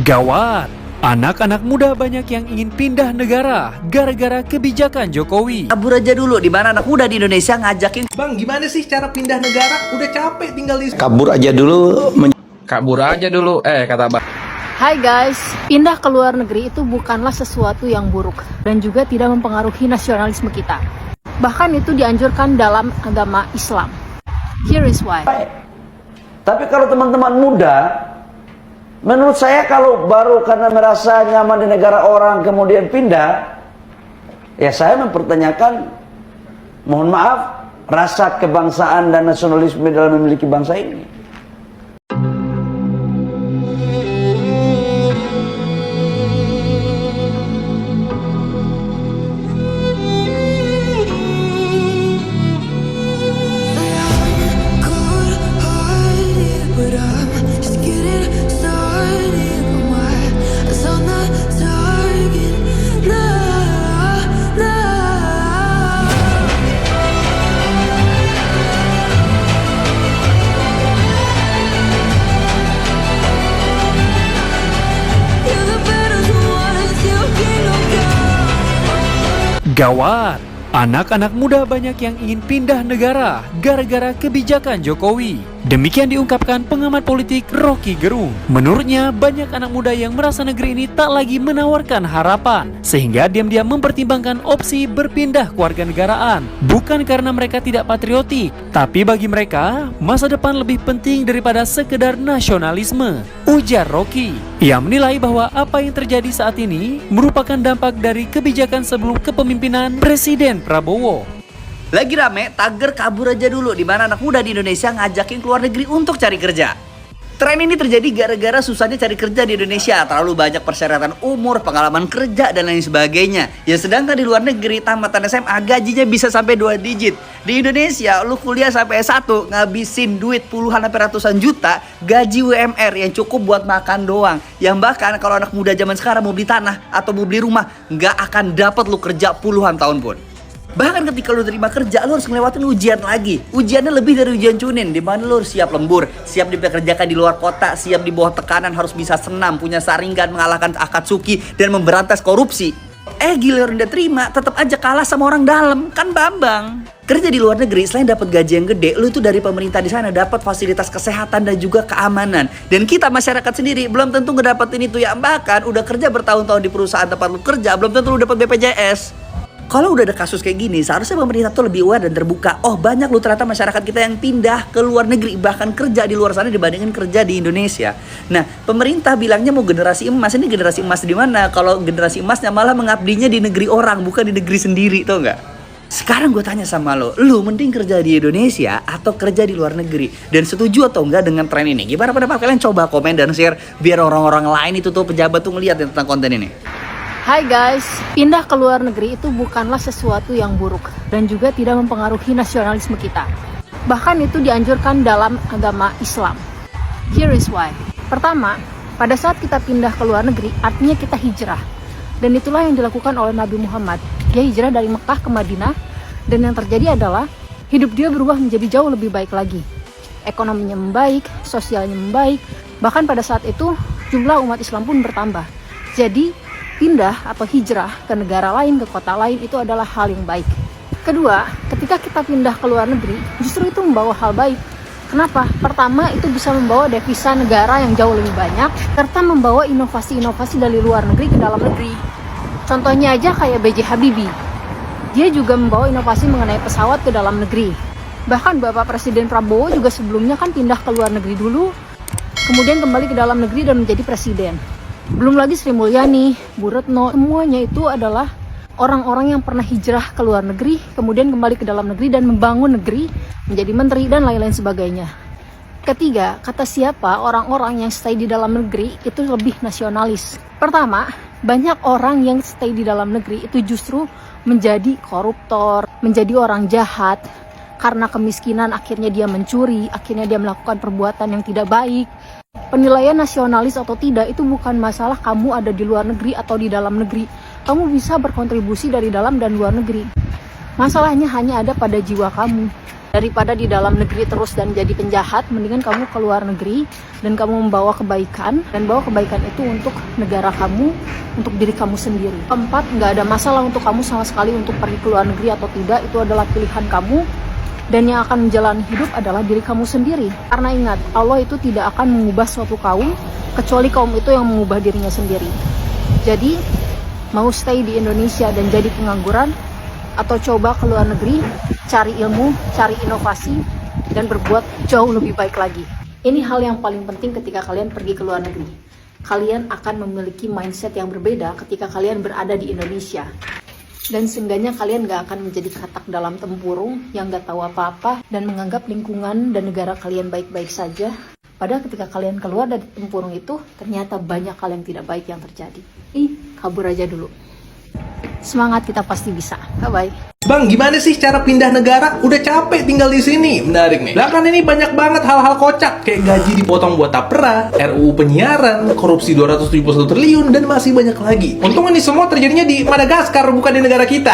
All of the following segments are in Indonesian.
Gawat, anak-anak muda banyak yang ingin pindah negara gara-gara kebijakan Jokowi. Kabur aja dulu, di mana anak muda di Indonesia ngajakin. Bang, gimana sih cara pindah negara? Udah capek tinggal di... Kabur aja dulu. Kata Abang. Hai guys, pindah ke luar negeri itu bukanlah sesuatu yang buruk dan juga tidak mempengaruhi nasionalisme kita. Bahkan itu dianjurkan dalam agama Islam. Here is why. Tapi kalau teman-teman muda, menurut saya kalau baru karena merasa nyaman di negara orang kemudian pindah, ya saya mempertanyakan, mohon maaf, rasa kebangsaan dan nasionalisme dalam memiliki bangsa ini. Gawat, anak-anak muda banyak yang ingin pindah negara gara-gara kebijakan Jokowi. Demikian diungkapkan pengamat politik Rocky Gerung. Menurutnya, banyak anak muda yang merasa negeri ini tak lagi menawarkan harapan, sehingga diam-diam mempertimbangkan opsi berpindah kewarganegaraan. Bukan karena mereka tidak patriotik, tapi bagi mereka, masa depan lebih penting daripada sekedar nasionalisme, ujar Rocky. Ia menilai bahwa apa yang terjadi saat ini merupakan dampak dari kebijakan sebelum kepemimpinan Presiden Prabowo. Lagi rame, tagar kabur aja dulu, di mana anak muda di Indonesia ngajakin keluar negeri untuk cari kerja. Tren ini terjadi gara-gara susahnya cari kerja di Indonesia, terlalu banyak persyaratan umur, pengalaman kerja, dan lain sebagainya. Ya sedangkan di luar negeri, tamatan SMA gajinya bisa sampai 2 digit. Di Indonesia, lu kuliah sampai S1, ngabisin duit puluhan sampai ratusan juta, gaji UMR yang cukup buat makan doang. Yang bahkan kalau anak muda zaman sekarang mau beli tanah atau mau beli rumah, nggak akan dapat lu kerja puluhan tahun pun. Bahkan ketika lu terima kerja, lu harus ngelewatin ujian lagi. Ujiannya lebih dari ujian cunin, di mana lu harus siap lembur, siap dipekerjakan di luar kota, siap di bawah tekanan, harus bisa senam, punya saringan, mengalahkan Akatsuki, dan memberantas korupsi. Giliran udah terima, tetap aja kalah sama orang dalam, kan Bambang. Kerja di luar negeri, selain dapat gaji yang gede, lu tuh dari pemerintah di sana dapat fasilitas kesehatan dan juga keamanan. Dan kita masyarakat sendiri belum tentu ngedapetin itu ya. Bahkan udah kerja bertahun-tahun di perusahaan tempat lu kerja, belum tentu lu dapat BPJS. Kalau udah ada kasus kayak gini, seharusnya pemerintah tuh lebih aware dan terbuka. Oh, banyak loh ternyata masyarakat kita yang pindah ke luar negeri, bahkan kerja di luar sana dibandingin kerja di Indonesia. Nah, pemerintah bilangnya mau generasi emas. Ini generasi emas di mana? Kalau generasi emasnya malah mengabdinya di negeri orang, bukan di negeri sendiri, tau nggak? Sekarang gue tanya sama lo mending kerja di Indonesia atau kerja di luar negeri? Dan setuju atau enggak dengan tren ini? Gimana pendapat kalian? Coba komen dan share biar orang-orang lain itu tuh pejabat tuh ngeliat tentang konten ini. Hai guys, pindah ke luar negeri itu bukanlah sesuatu yang buruk dan juga tidak mempengaruhi nasionalisme kita. Bahkan itu dianjurkan dalam agama Islam. Here is why. Pertama, pada saat kita pindah ke luar negeri, artinya kita hijrah. Dan itulah yang dilakukan oleh Nabi Muhammad. Dia hijrah dari Mekah ke Madinah, dan yang terjadi adalah hidup dia berubah menjadi jauh lebih baik lagi. Ekonominya membaik, sosialnya membaik, bahkan pada saat itu jumlah umat Islam pun bertambah. Jadi, pindah atau hijrah ke negara lain, ke kota lain itu adalah hal yang baik. Kedua, ketika kita pindah ke luar negeri, justru itu membawa hal baik. Kenapa? Pertama, itu bisa membawa devisa negara yang jauh lebih banyak, serta membawa inovasi-inovasi dari luar negeri ke dalam negeri. Contohnya aja kayak B.J. Habibie. Dia juga membawa inovasi mengenai pesawat ke dalam negeri. Bahkan Bapak Presiden Prabowo juga sebelumnya kan pindah ke luar negeri dulu, kemudian kembali ke dalam negeri dan menjadi presiden. Belum lagi Sri Mulyani, Bu Retno, semuanya itu adalah orang-orang yang pernah hijrah ke luar negeri, kemudian kembali ke dalam negeri dan membangun negeri, menjadi menteri dan lain-lain sebagainya. Ketiga, kata siapa orang-orang yang stay di dalam negeri itu lebih nasionalis. Pertama, banyak orang yang stay di dalam negeri itu justru menjadi koruptor, menjadi orang jahat. Karena kemiskinan akhirnya dia mencuri, akhirnya dia melakukan perbuatan yang tidak baik. Penilaian nasionalis atau tidak itu bukan masalah kamu ada di luar negeri atau di dalam negeri. Kamu bisa berkontribusi dari dalam dan luar negeri. Masalahnya hanya ada pada jiwa kamu. Daripada di dalam negeri terus dan jadi penjahat, mendingan kamu ke luar negeri dan kamu membawa kebaikan, dan bawa kebaikan itu untuk negara kamu, untuk diri kamu sendiri. Keempat, nggak ada masalah untuk kamu sama sekali untuk pergi ke luar negeri atau tidak, itu adalah pilihan kamu, dan yang akan menjalani hidup adalah diri kamu sendiri. Karena ingat, Allah itu tidak akan mengubah suatu kaum kecuali kaum itu yang mengubah dirinya sendiri. Jadi, mau stay di Indonesia dan jadi pengangguran, atau coba ke luar negeri, cari ilmu, cari inovasi, dan berbuat jauh lebih baik lagi. Ini hal yang paling penting ketika kalian pergi ke luar negeri. Kalian akan memiliki mindset yang berbeda ketika kalian berada di Indonesia. Dan seenggaknya kalian gak akan menjadi katak dalam tempurung yang gak tahu apa-apa dan menganggap lingkungan dan negara kalian baik-baik saja. Padahal ketika kalian keluar dari tempurung itu, ternyata banyak hal yang tidak baik yang terjadi. Kabur aja dulu. Semangat, kita pasti bisa. Bye-bye. Bang, gimana sih cara pindah negara? Udah capek tinggal di sini. Menarik nih. Belakangan ini banyak banget hal-hal kocak, kayak gaji dipotong buat tapera, RUU penyiaran, korupsi 271 triliun, dan masih banyak lagi. Untung ini semua terjadinya di Madagaskar, bukan di negara kita.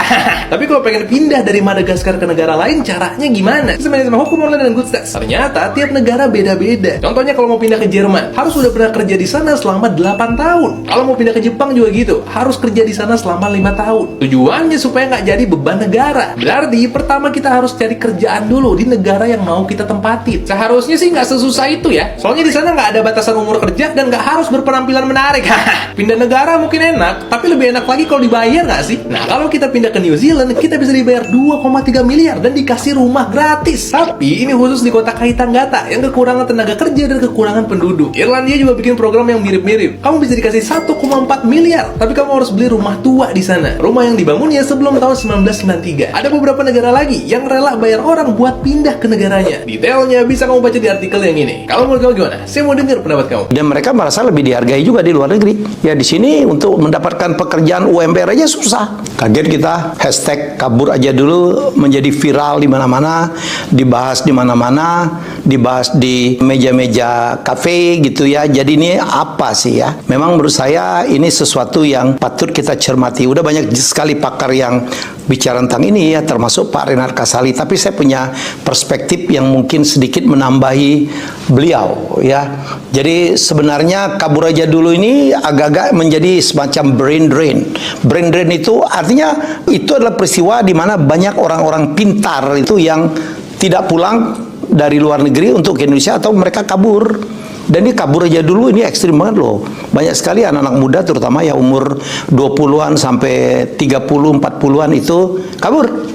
Tapi kalau pengen pindah dari Madagaskar ke negara lain, caranya gimana? Sebenarnya sama hukum online dan good stats. Ternyata tiap negara beda-beda. Contohnya kalau mau pindah ke Jerman, harus udah pernah kerja di sana selama 8 tahun. Kalau mau pindah ke Jepang juga gitu, harus kerja di sana selama 5 tahun. Tujuannya supaya nggak jadi beban negara. Berarti pertama kita harus cari kerjaan dulu di negara yang mau kita tempatin. Seharusnya sih nggak sesusah itu ya. Soalnya di sana nggak ada batasan umur kerja dan nggak harus berpenampilan menarik. Pindah negara mungkin enak, tapi lebih enak lagi kalau dibayar nggak sih? Nah, kalau kita pindah ke New Zealand, kita bisa dibayar 2,3 miliar dan dikasih rumah gratis. Tapi ini khusus di kota Kaitanggata yang kekurangan tenaga kerja dan kekurangan penduduk. Irlandia juga bikin program yang mirip-mirip. Kamu bisa dikasih 1,4 miliar, tapi kamu harus beli rumah tua di sana. Rumah yang dibangunnya sebelum tahun 1993. Ada beberapa negara lagi yang rela bayar orang buat pindah ke negaranya. Detailnya bisa kamu baca di artikel yang ini. Kalau menurut kamu gimana? Saya mau dengar pendapat kamu. Dan mereka merasa lebih dihargai juga di luar negeri. Ya di sini untuk mendapatkan pekerjaan UMR aja susah. Kaget kita, hashtag kabur aja dulu menjadi viral di mana-mana, dibahas di mana-mana, dibahas di meja-meja kafe gitu ya. Jadi ini apa sih ya? Memang menurut saya ini sesuatu yang patut kita cermati. Udah banyak sekali pakar yang bicara tentang ini ya, termasuk Pak Renard Kasali, tapi saya punya perspektif yang mungkin sedikit menambahi beliau ya. Jadi sebenarnya kabur aja dulu ini agak-agak menjadi semacam brain drain. Brain drain itu artinya itu adalah peristiwa di mana banyak orang-orang pintar itu yang tidak pulang dari luar negeri untuk ke Indonesia atau mereka kabur. Dan ini kabur aja dulu ini ekstrim banget loh. Banyak sekali anak-anak muda terutama yang umur 20-an sampai 30, 40-an itu kabur.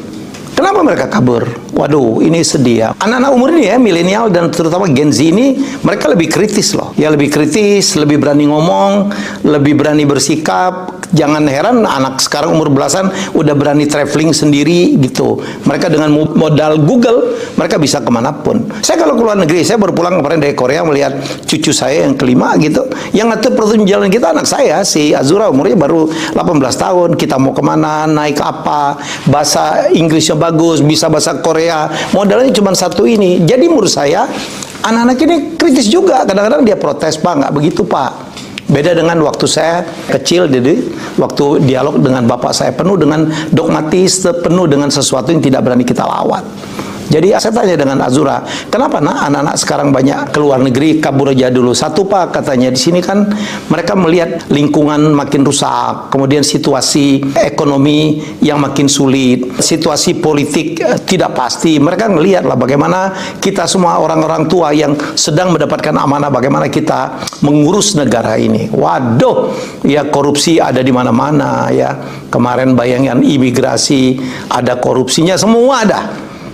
Kenapa mereka kabur? Waduh, ini sedih ya. Anak-anak umur ini ya, milenial dan terutama Gen Z ini, mereka lebih kritis loh. Ya lebih kritis, lebih berani ngomong, lebih berani bersikap. Jangan heran anak sekarang umur belasan udah berani traveling sendiri gitu. Mereka dengan modal Google, mereka bisa kemanapun. Saya kalau keluar negeri, saya baru pulang kemarin dari Korea melihat cucu saya yang kelima gitu. Yang ngatur perjalanan kita anak saya, si Azura umurnya baru 18 tahun. Kita mau kemana, naik apa, bahasa Inggrisnya bagus, bisa bahasa Korea. Modalnya cuma satu ini. Jadi menurut saya, anak-anak ini kritis juga. Kadang-kadang dia protes, Pak, nggak begitu Pak. Beda dengan waktu saya kecil, jadi waktu dialog dengan bapak saya penuh dengan dogmatis, penuh dengan sesuatu yang tidak berani kita lawan. Jadi saya tanya dengan Azura, kenapa nak anak-anak sekarang banyak keluar negeri, kabur aja dulu. Satu Pak, katanya di sini kan mereka melihat lingkungan makin rusak, kemudian situasi ekonomi yang makin sulit, situasi politik tidak pasti. Mereka ngelihat lah bagaimana kita semua orang-orang tua yang sedang mendapatkan amanah, bagaimana kita mengurus negara ini. Waduh, ya korupsi ada di mana-mana ya. Kemarin bayangan imigrasi ada korupsinya, semua ada.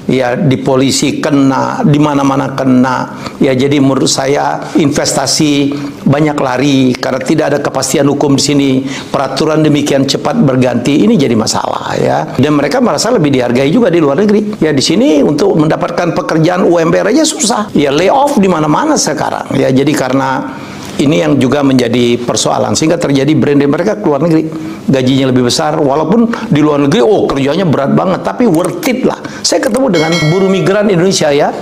Ya di polisi kena, di mana-mana kena. Ya jadi menurut saya investasi banyak lari karena tidak ada kepastian hukum di sini. Peraturan demikian cepat berganti, ini jadi masalah ya. Dan mereka merasa lebih dihargai juga di luar negeri. Ya di sini untuk mendapatkan pekerjaan UMR aja susah. Ya layoff di mana-mana sekarang. Ya jadi karena ini yang juga menjadi persoalan sehingga terjadi branding mereka keluar negeri, gajinya lebih besar walaupun di luar negeri kerjanya berat banget tapi worth it lah. Saya ketemu dengan buruh migran Indonesia ya,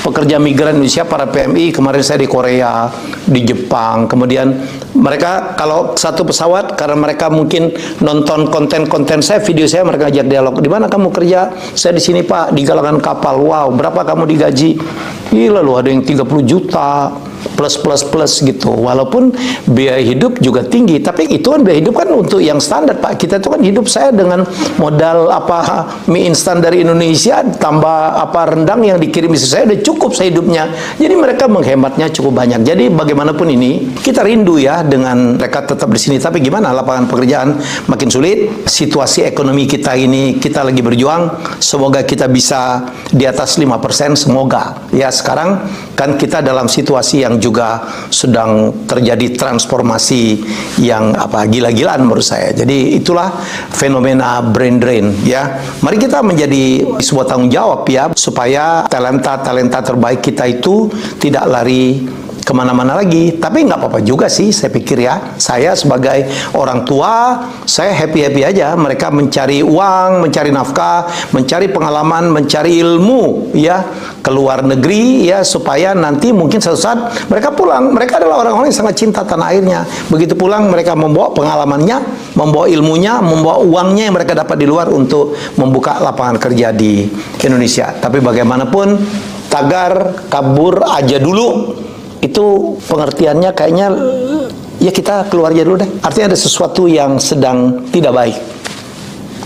pekerja migran Indonesia, para PMI. Kemarin saya di Korea, di Jepang, kemudian mereka kalau satu pesawat, karena mereka mungkin nonton konten-konten saya, video saya, mereka ajak dialog, di mana kamu kerja? Saya di sini Pak, di galangan kapal. Wow, berapa kamu digaji? Gila loh, ada yang 30 juta plus gitu. Walaupun biaya hidup juga tinggi, tapi itu kan biaya hidup kan untuk yang standar Pak. Kita itu kan hidup, saya dengan modal apa mie instan dari Indonesia tambah apa rendang yang dikirim istri saya udah cukup saya hidupnya. Jadi mereka menghematnya cukup banyak. Jadi bagaimanapun ini kita rindu ya dengan mereka tetap di sini. Tapi gimana, lapangan pekerjaan makin sulit. Situasi ekonomi kita ini kita lagi berjuang. Semoga kita bisa di atas 5%. Semoga ya. Sekarang kan kita dalam situasi yang juga sedang terjadi transformasi yang apa gila-gilaan menurut saya. Jadi itulah fenomena brain drain ya. Mari kita menjadi sebuah tanggung jawab ya, supaya talenta terbaik kita itu tidak lari kemana-mana lagi. Tapi nggak apa-apa juga sih, saya pikir ya. Saya sebagai orang tua, saya happy-happy aja. Mereka mencari uang, mencari nafkah, mencari pengalaman, mencari ilmu ya, ke luar negeri ya, supaya nanti mungkin suatu saat mereka pulang. Mereka adalah orang-orang yang sangat cinta tanah airnya. Begitu pulang mereka membawa pengalamannya, membawa ilmunya, membawa uangnya yang mereka dapat di luar untuk membuka lapangan kerja di Indonesia. Tapi bagaimanapun, tagar kabur aja dulu itu pengertiannya kayaknya ya kita keluar aja dulu deh. Artinya ada sesuatu yang sedang tidak baik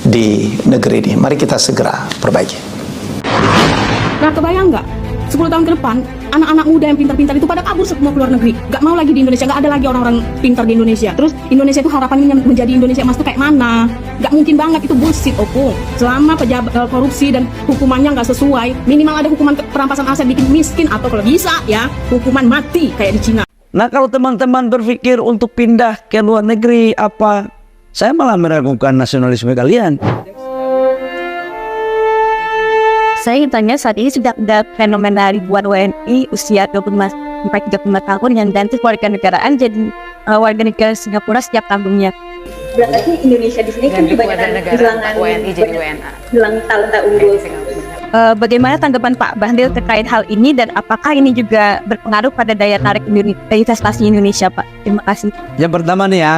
di negeri ini. Mari kita segera perbaiki. Nah, kebayang nggak 10 tahun ke depan anak-anak muda yang pintar-pintar itu pada kabur semua keluar negeri, nggak mau lagi di Indonesia, nggak ada lagi orang-orang pintar di Indonesia. Terus Indonesia itu harapannya menjadi Indonesia emas itu kayak mana? Nggak mungkin banget, itu bullshit opung. Selama pejabat korupsi dan hukumannya nggak sesuai, minimal ada hukuman perampasan aset bikin miskin, atau kalau bisa ya hukuman mati kayak di Cina. Nah, kalau teman-teman berpikir untuk pindah ke luar negeri, apa saya malah meragukan nasionalisme kalian. Saya tanya, saat ini sudah ada fenomena ribuan WNI usia 25-35 tahun yang ganti warga negaraan jadi warga negara Singapura setiap tahunnya. Berarti Indonesia di sini kan kebanyakan kehilangan WNI jadi WNA, hilang talenta unggul. Bagaimana tanggapan Pak Bahlil terkait hal ini, dan apakah ini juga berpengaruh pada daya tarik investasi Indonesia, Pak? Terima kasih. Yang pertama nih ya,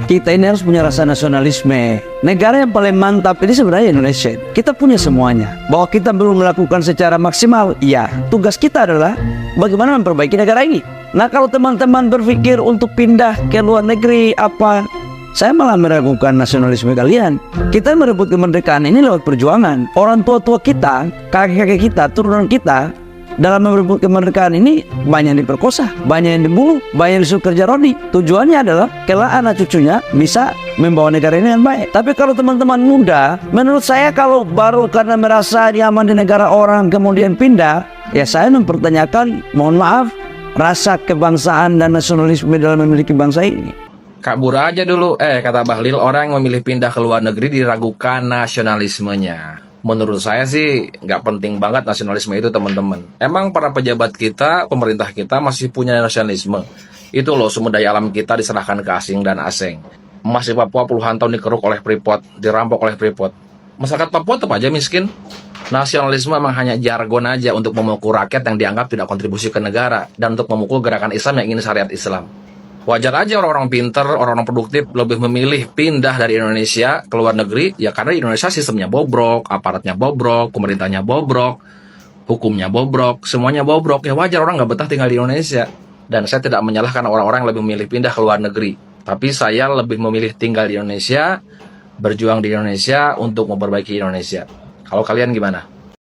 kita ini harus punya rasa nasionalisme. Negara yang paling mantap ini sebenarnya Indonesia. Kita punya semuanya. Bahwa kita belum melakukan secara maksimal, iya. Tugas kita adalah bagaimana memperbaiki negara ini. Nah, kalau teman-teman berpikir untuk pindah ke luar negeri, apa saya malah meragukan nasionalisme kalian. Kita merebut kemerdekaan ini lewat perjuangan. Orang tua-tua kita, kakek-kakek kita, turunan kita, dalam merebut kemerdekaan ini banyak yang diperkosa, banyak yang dibunuh, banyak yang disuruh kerja rodi. Tujuannya adalah kelak anak cucunya bisa membawa negara ini dengan baik. Tapi kalau teman-teman muda, menurut saya kalau baru karena merasa nyaman di negara orang kemudian pindah, ya saya mempertanyakan, mohon maaf, rasa kebangsaan dan nasionalisme dalam memiliki bangsa ini. Kabur aja dulu. Kata Bahlil, orang yang memilih pindah ke luar negeri diragukan nasionalismenya. Menurut saya sih nggak penting banget nasionalisme itu, teman-teman. Emang para pejabat kita, pemerintah kita masih punya nasionalisme. Itu loh, sumber daya alam kita diserahkan ke asing dan asing. Emas di Papua puluhan tahun dikeruk oleh Freeport, dirampok oleh Freeport. Masyarakat Papua tetap aja miskin. Nasionalisme emang hanya jargon aja untuk memukul rakyat yang dianggap tidak kontribusi ke negara, dan untuk memukul gerakan Islam yang ingin syariat Islam. Wajar aja orang-orang pinter, orang-orang produktif lebih memilih pindah dari Indonesia ke luar negeri, ya karena di Indonesia sistemnya bobrok, aparatnya bobrok, pemerintahnya bobrok, hukumnya bobrok, semuanya bobrok. Ya wajar orang nggak betah tinggal di Indonesia. Dan saya tidak menyalahkan orang-orang yang lebih memilih pindah ke luar negeri. Tapi saya lebih memilih tinggal di Indonesia, berjuang di Indonesia untuk memperbaiki Indonesia. Kalau kalian gimana?